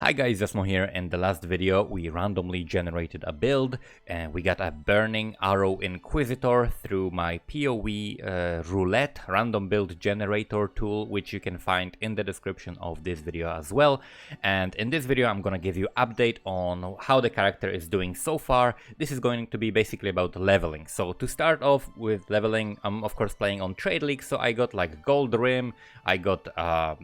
Hi guys, Esmo here. In the last video we randomly generated a build and we got a Burning Arrow Inquisitor through my POE Roulette random build generator tool, which you can find in the description of this video as well. And in this video I'm gonna give you update on how the character is doing so far. This is going to be basically about leveling. So to start off with leveling, I'm of course playing on Trade League, so I got like Gold Rim, I got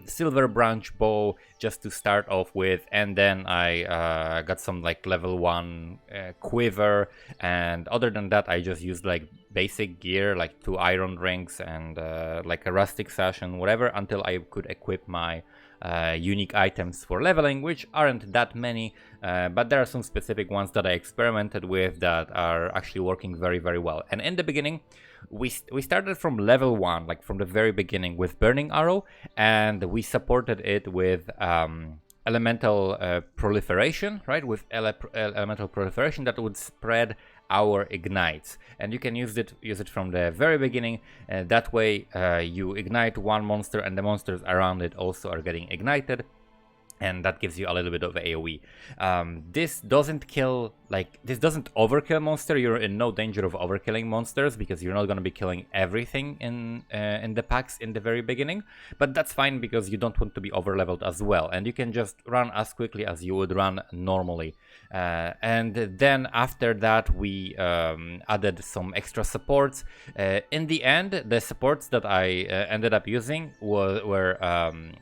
Silver Branch Bow just to start off with. And then I got some like level 1 quiver, and other than that I just used like basic gear like 2 iron rings and like a rustic sash and whatever until I could equip my unique items for leveling, which aren't that many, but there are some specific ones that I experimented with that are actually working very well. And in the beginning we started from level 1, like from the very beginning, with Burning Arrow, and we supported it with elemental proliferation, right? With elemental proliferation that would spread our ignites, and you can use it from the very beginning. That way you ignite one monster and the monsters around it also are getting ignited, and that gives you a little bit of AoE. This doesn't kill, like, this doesn't overkill monster. You're in no danger of overkilling monsters because you're not going to be killing everything in the packs in the very beginning, but that's fine because you don't want to be overleveled as well, and you can just run as quickly as you would run normally. And then after that we added some extra supports. In the end, the supports that I ended up using were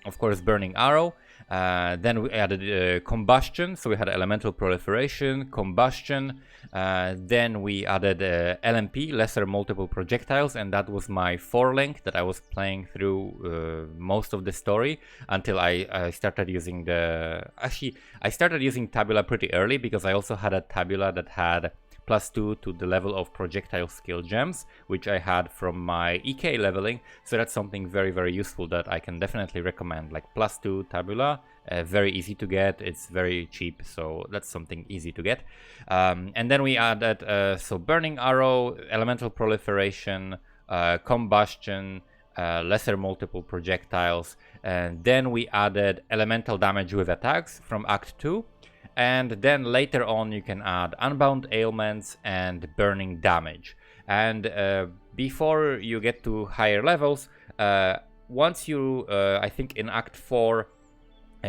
of course Burning Arrow. Then we added combustion, so we had elemental proliferation, combustion. Then we added LMP, lesser multiple projectiles, and that was my 4-link that I was playing through most of the story until I started using the... Actually, I started using Tabula pretty early because I also had a Tabula that had +2 to the level of projectile skill gems, which I had from my EK leveling. So that's something very useful that I can definitely recommend, like +2 Tabula. Very easy to get, it's very cheap, so that's something easy to get. And then we added so Burning Arrow, elemental proliferation, combustion, lesser multiple projectiles, and then we added elemental damage with attacks from Act 2. And then later on you can add unbound ailments and burning damage. And before you get to higher levels, once you I think in Act 4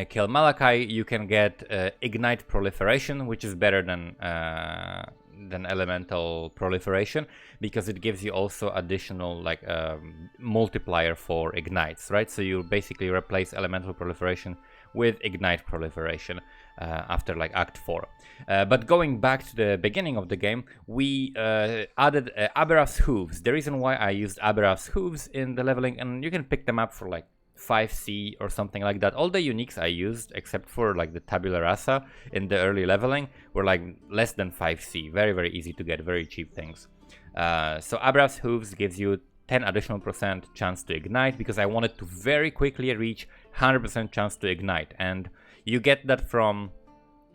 kill Malachi, you can get ignite proliferation, which is better than elemental proliferation because it gives you also additional like multiplier for ignites, right? So you basically replace elemental proliferation with ignite proliferation after like Act 4. But going back to the beginning of the game, we added Aberaph's Hooves. The reason why I used Aberaph's Hooves in the leveling, and you can pick them up for like 5C or something like that. All the uniques I used, except for like the Tabula Rasa in the early leveling, were like less than 5C. Very easy to get, very cheap things. So Aberaph's Hooves gives you 10 additional % chance to ignite because I wanted to very quickly reach 100% chance to ignite, and you get that from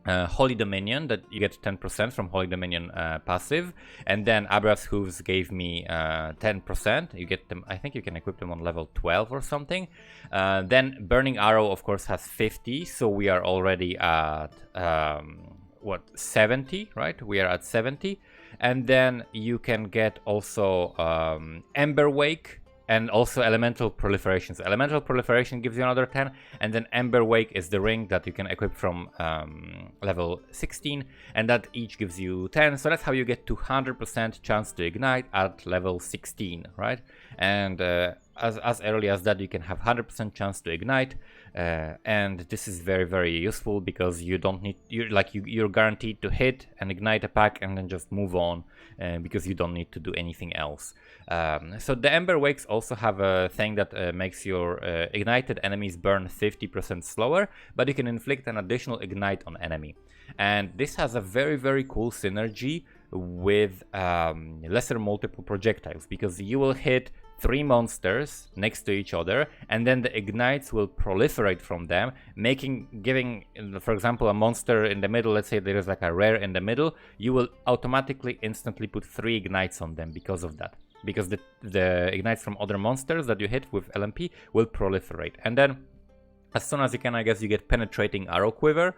Holy Dominion, that you get 10% from Holy Dominion passive, and then Aberaph's Hooves gave me 10%. You get them, I think you can equip them on level 12 or something. Then Burning Arrow of course has 50, so we are already at what, 70, right? We are at 70. And then you can get also Ember Wake and also elemental proliferation. So elemental proliferation gives you another 10, and then Ember Wake is the ring that you can equip from level 16, and that each gives you 10. So that's how you get to 100% chance to ignite at level 16, right? And as early as that, you can have 100% chance to ignite, and this is very useful because you don't need, you're guaranteed to hit and ignite a pack and then just move on, because you don't need to do anything else. So the Ember Wakes also have a thing that makes your ignited enemies burn 50% slower, but you can inflict an additional ignite on enemy, and this has a very cool synergy with lesser multiple projectiles because you will hit 3 monsters next to each other, and then the ignites will proliferate from them, giving, for example, a monster in the middle, let's say there is like a rare in the middle, you will automatically instantly put 3 ignites on them because of that. Because the ignites from other monsters that you hit with LMP will proliferate. And then As soon as you can, I guess, you get Penetrating Arrow Quiver.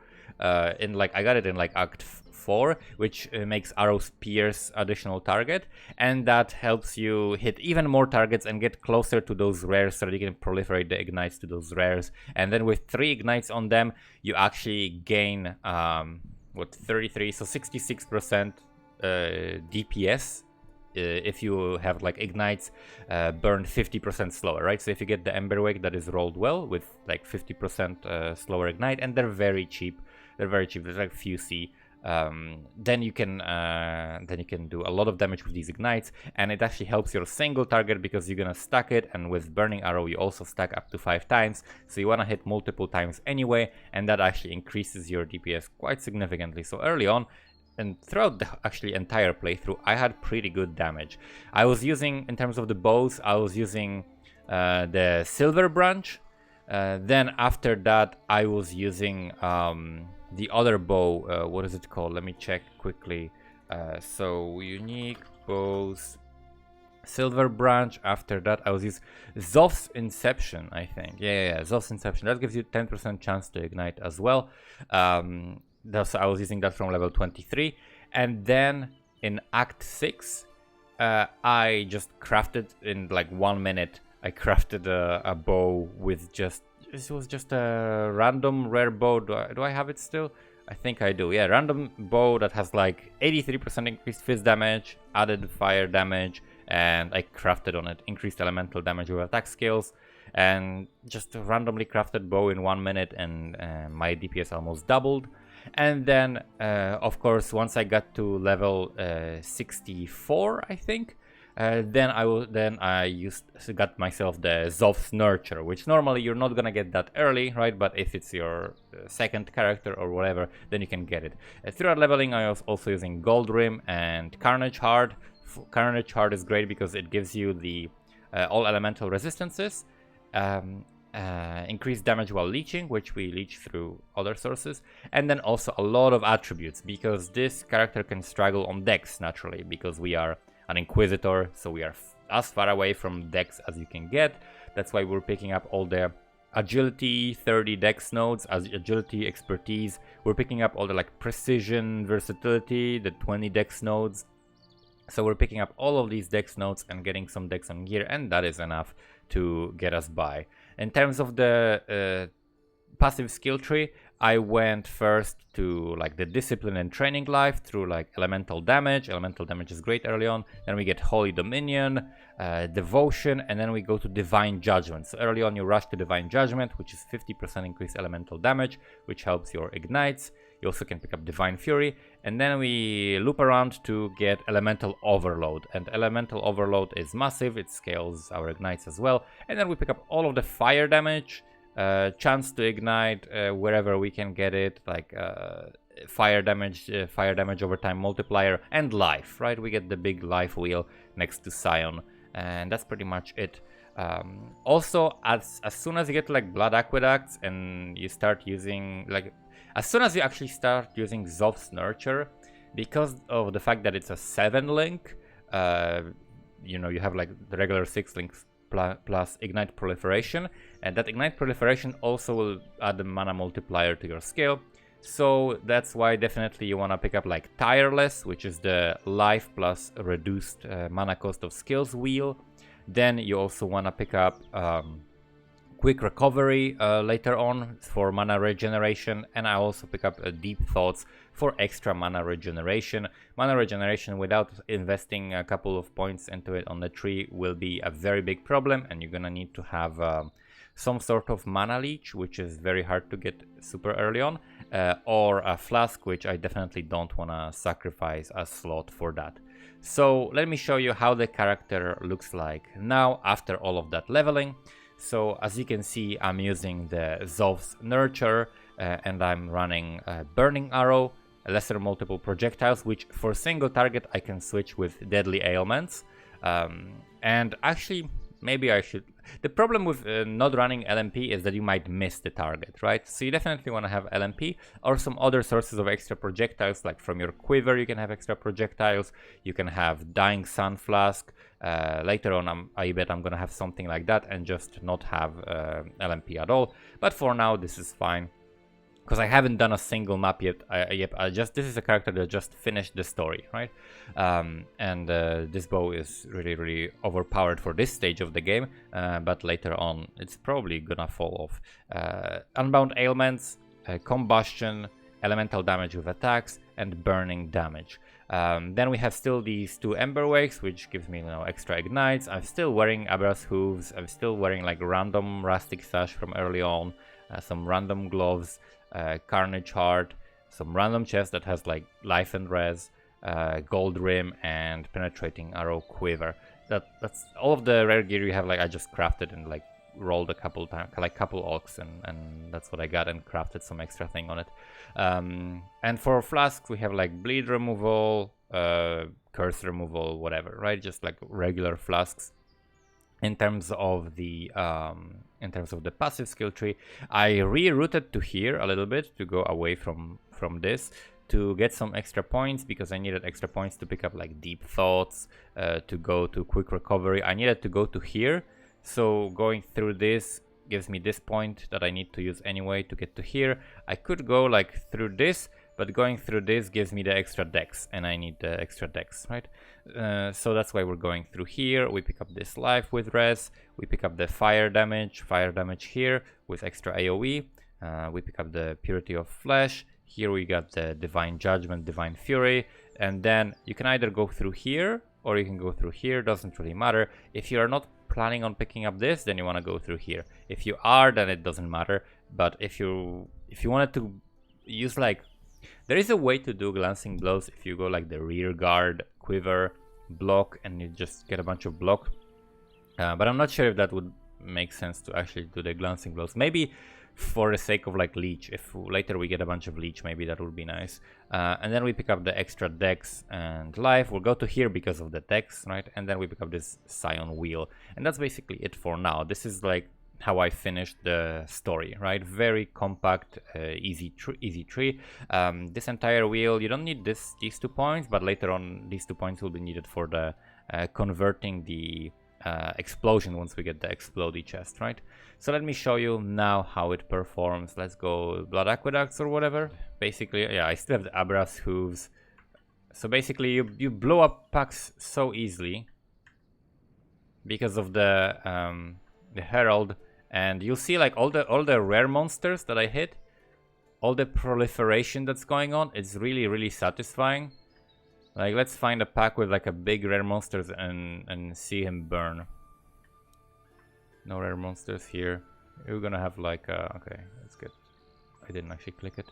In like, I got it in like Act 4, which makes arrows pierce additional target, and that helps you hit even more targets and get closer to those rares so that you can proliferate the ignites to those rares. And then with 3 ignites on them, you actually gain 33, so 66% DPS. If you have like ignites burn 50% slower, right? So if you get the Ember Wake that is rolled well with like 50% slower ignite, and they're very cheap. They're very cheap. There's like few C. Then you can do a lot of damage with these ignites, and it actually helps your single target because you're gonna stack it, and with Burning Arrow you also stack up to 5 times, so you want to hit multiple times anyway, and that actually increases your DPS quite significantly. So early on and throughout the actually entire playthrough, I had pretty good damage. I was using, in terms of the bows, I was using the Silver Branch. Then after that I was using the other bow, what is it called? Let me check quickly. So unique bows, Silver Branch. After that I was using Zoph's Inception, I think. Yeah, Zoph's Inception. That gives you 10% chance to ignite as well. I was using that from level 23. And then in Act 6, I just crafted in like 1 minute. I crafted a bow with just, this was just a random rare bow. Do I have it still? I think I do. Yeah, random bow that has like 83% increased fizz damage, added fire damage, and I crafted on it increased elemental damage with attack skills, and just a randomly crafted bow in 1 minute, and my DPS almost doubled. And then, of course, once I got to level 64, I think, then I got myself the Zoph's Nurture, which normally you're not gonna get that early, right? But if it's your second character or whatever, then you can get it. Throughout leveling, I was also using Gold Rim and Carnage Heart. Carnage Heart is great because it gives you the all elemental resistances, increased damage while leeching, which we leech through other sources, and then also a lot of attributes, because this character can struggle on Dex naturally, because we are an Inquisitor, so we are as far away from Dex as you can get. That's why we're picking up all the agility 30 Dex nodes, as agility, expertise. We're picking up all the like precision, versatility, the 20 Dex nodes. So we're picking up all of these Dex nodes and getting some Dex on gear, and that is enough to get us by. In terms of the passive skill tree, I went first to like the Discipline and Training Life through like Elemental Damage. Elemental Damage is great early on. Then we get Holy Dominion, Devotion, and then we go to Divine Judgment. So early on you rush to Divine Judgment, which is 50% increased elemental damage, which helps your ignites. You also can pick up Divine Fury, and then we loop around to get Elemental Overload. And Elemental Overload is massive, it scales our ignites as well. And then we pick up all of the fire damage, chance to ignite wherever we can get it, like fire damage over time multiplier, and life, right? We get the big life wheel next to Scion, and that's pretty much it. Also, as soon as you get to like Blood Aqueducts and you start using like, as soon as you actually start using Zoph's Nurture, because of the fact that it's a 7 link, you know, you have like the regular 6 links plus Ignite Proliferation, and that Ignite Proliferation also will add the mana multiplier to your skill. So that's why definitely you want to pick up like Tireless, which is the life plus reduced mana cost of skills wheel. Then you also want to pick up Quick Recovery later on for mana regeneration, and I also pick up Deep Thoughts for extra mana regeneration. Mana regeneration without investing a couple of points into it on the tree will be a very big problem, and you're gonna need to have some sort of mana leech, which is very hard to get super early on, or a flask, which I definitely don't want to sacrifice a slot for that. So let me show you how the character looks like now after all of that leveling. So as you can see, I'm using the Zoph's Nurture, and I'm running Burning Arrow, Lesser Multiple Projectiles, which for single target I can switch with Deadly Ailments. And actually, maybe I should... The problem with not running LMP is that you might miss the target, right? So you definitely want to have LMP or some other sources of extra projectiles, like from your quiver you can have extra projectiles, you can have Dying Sun Flask, Later on, I bet I'm gonna have something like that and just not have LMP at all. But for now, this is fine. Because I haven't done a single map yet. This is a character that just finished the story, right? This bow is really overpowered for this stage of the game, but later on it's probably gonna fall off. Unbound ailments, combustion, elemental damage with attacks, and burning damage. Then we have still these 2 Ember Wakes, which gives me, extra ignites. I'm still wearing Abra's Hooves. I'm still wearing like random Rustic Sash from early on, some random gloves. Carnage Heart, some random chest that has like life and res, gold rim, and penetrating arrow quiver. That's all of the rare gear you have. Like I just crafted and like rolled a couple times, like couple orcs, and that's what I got, and crafted some extra thing on it. And for flasks we have like bleed removal, curse removal, whatever, right? Just like regular flasks. In terms of the passive skill tree, I rerouted to here a little bit to go away from this to get some extra points, because I needed extra points to pick up like deep thoughts, to go to quick recovery. I needed to go to here, so going through this gives me this point that I need to use anyway to get to here. I could go like through this, but going through this gives me the extra dex, and I need the extra dex, right? So that's why we're going through here. We pick up this life with res, we pick up the fire damage here with extra AoE, we pick up the purity of flesh, here we got the divine judgment, divine fury, and then you can either go through here or you can go through here, doesn't really matter. If you are not planning on picking up this, then you want to go through here. If you are, then it doesn't matter. But if you wanted to use like, there is a way to do glancing blows if you go like the rear guard, quiver, block, and you just get a bunch of block. But I'm not sure if that would make sense to actually do the glancing blows. Maybe for the sake of like leech, if later we get a bunch of leech, maybe that would be nice. And then we pick up the extra dex and life. We'll go to here because of the dex, right? And then we pick up this scion wheel, and that's basically it for now. This is like how I finished the story, right? Very compact, easy tree. This entire wheel, you don't need these 2 points, but later on these 2 points will be needed for the converting the explosion once we get the explodey chest, right? So let me show you now how it performs. Let's go blood aqueducts or whatever. Basically, yeah, I still have the Abra's Hooves. So basically you blow up packs so easily because of the herald. And you'll see like all the rare monsters that I hit, all the proliferation that's going on. It's really satisfying. Like let's find a pack with like a big rare monsters and see him burn. No rare monsters here. We're gonna have like okay, that's good. I didn't actually click it.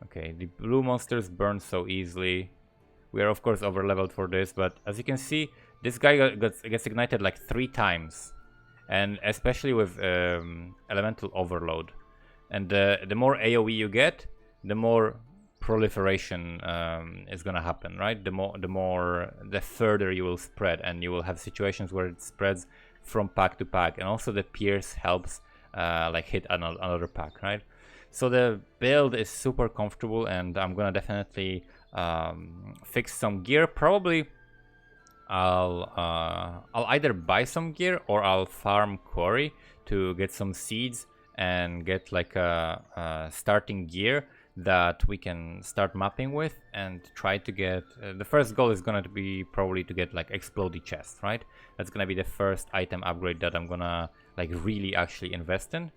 Okay, the blue monsters burn so easily. We are of course over leveled for this, but as you can see, this guy gets ignited like 3 times. And especially with elemental overload, and the more AoE you get, the more proliferation is gonna happen, right? The further you will spread, and you will have situations where it spreads from pack to pack, and also the pierce helps like hit another pack, right? So the build is super comfortable, and I'm gonna definitely fix some gear. Probably I'll either buy some gear or I'll farm quarry to get some seeds and get like a starting gear that we can start mapping with, and try to get the first goal is gonna be probably to get like explodey chest, right? That's gonna be the first item upgrade that I'm gonna like really actually invest in.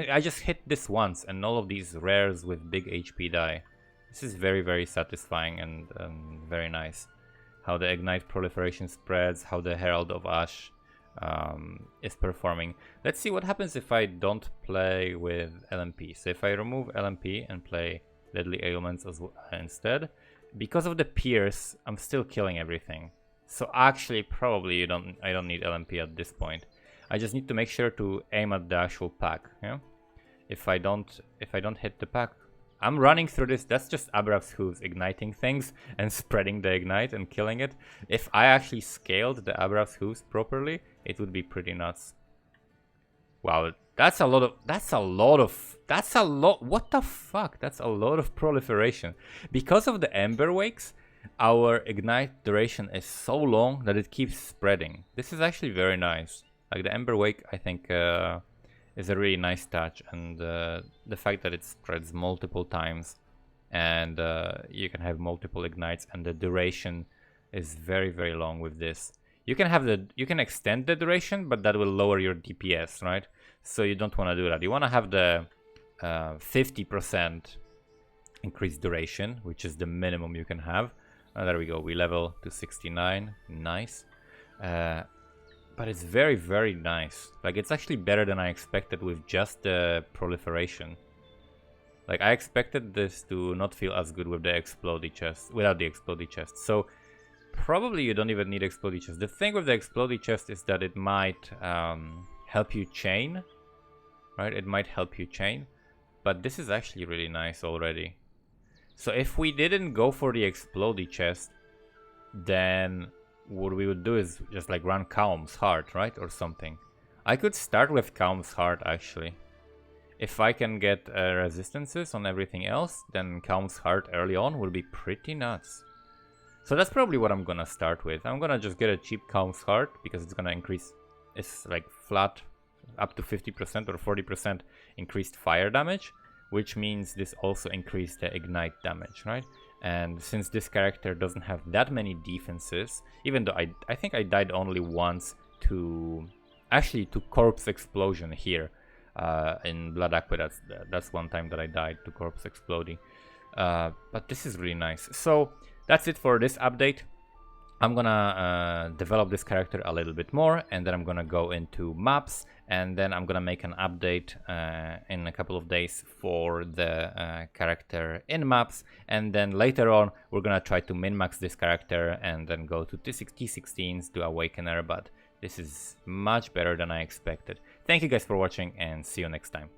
I just hit this once and all of these rares with big HP die. This is very satisfying and very nice. How the ignite proliferation spreads, how the Herald of Ash is performing. Let's see what happens if I don't play with LMP. So if I remove LMP and play Deadly Ailments instead, because of the Pierce, I'm still killing everything. So actually, probably I don't need LMP at this point. I just need to make sure to aim at the actual pack. Yeah. If I don't hit the pack, I'm running through this. That's just Abra's Hooves igniting things and spreading the ignite and killing it. If I actually scaled the Abra's Hooves properly, it would be pretty nuts. Wow, that's a lot. What the fuck? That's a lot of proliferation. Because of the Ember Wakes, our ignite duration is so long that it keeps spreading. This is actually very nice. Like the Ember Wake, I think, is a really nice touch, and the fact that it spreads multiple times, and you can have multiple ignites, and the duration is very, very long with this. You can extend the duration, but that will lower your DPS, right? So you don't want to do that. You want to have the 50% increased duration, which is the minimum you can have. There we go. We level to 69. Nice. But it's very, very nice. Like, it's actually better than I expected with just the proliferation. Like, I expected this to not feel as good with the explodey chest, without the explodey chest. So probably you don't even need explodey chest. The thing with the explodey chest is that it might help you chain, right? It might help you chain, but this is actually really nice already. So if we didn't go for the explodey chest, then what we would do is just like run Calm's Heart, right? Or something. I could start with Calm's Heart actually. If I can get resistances on everything else, then Calm's Heart early on will be pretty nuts. So that's probably what I'm gonna start with. I'm gonna just get a cheap Calm's Heart because it's gonna increase, it's like flat up to 50% or 40% increased fire damage, which means this also increased the ignite damage, right? And since this character doesn't have that many defenses, even though I think I died only once to Corpse Explosion here in Blood Aqueduct. That's one time that I died to Corpse Exploding. But this is really nice. So that's it for this update. I'm gonna develop this character a little bit more, and then I'm gonna go into maps, and then I'm gonna make an update in a couple of days for the character in maps, and then later on we're gonna try to min-max this character and then go to T16s to Awakener, but this is much better than I expected. Thank you guys for watching, and see you next time.